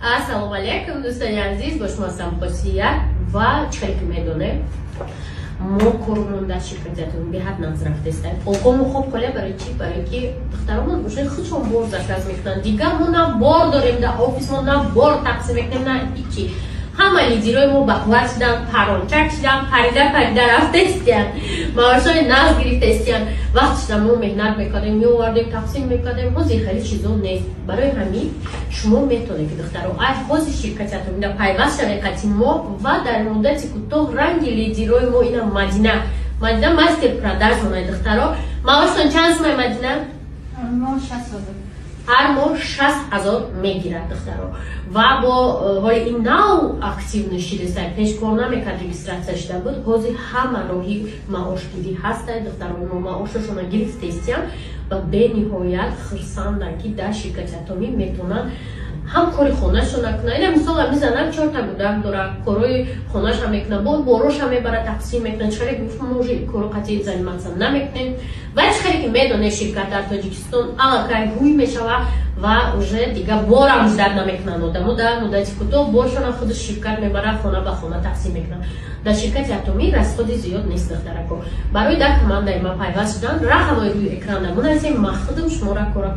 Ассалому алейкум, دوستان عزیز، با شما هستم خاصیت و چخیلی که میدونه ما کارمون در شرکتتون به حد نظر رفته است. اوقامو خوب کله برای چی؟ برای که دخترمون باشه خودشون بار داشت میکنن. دیگه ما نه بار داریم در آفیس، ما نه بار تقسیم میکنیم، نه هیچی. همه لیدرای ما بقوت شدن، پرانچک شدن، پریده رفته استیان، معاشای ناز گرفته استیان. وقتی شدن ما مهنت میکنیم، میوردیم تقسیم میکنیم، حوزی خیلی چیزا نیست. برای همین شما میتونید که دخترها حوزی شرکتتون در پیوست شرکتی ما و در مدت کوتاه رنگ لیدرای ما اینا مدینه ماستر پرادکت مونای دخترها. معاشتون چند سومه مدینه؟ ما 60,000. هر ماه 60,000 میگیرد دخترها و با این نوع اکتیو نشیده است. پیش کار نمیکرد رجیستراسیون شده بود. حوزی همه راهی معاش گیری هست. دخترها ما معاششون گرفته استیان و به نهایت خرساندن که در شرکتاتمی میتونن هم کاری خونه‌شون نکنه. اینا مثلا میزنن 4 تا کودک داره، کارای خونه‌ش هم میکنه، باروش هم میبره تقسیم میکنه. چخیلی که موجی کارو قطعی زنی مثلا نمیکنیم و چخیلی که میدونه شرکت در تاجیکستان آقای روی میشوه و اوجه دیگه بار هم زدن نمیکنن. آدمو در مدتی کوتاه بارشون خود شرکت میبره خونه به خونه تقسیم میکنن. در شرکت اتمی رصدی زیاد نیست دخترکو. برای در کمانده ما پیوست شدن رقمای روی اکران نمونه از این ما خودم شما را کار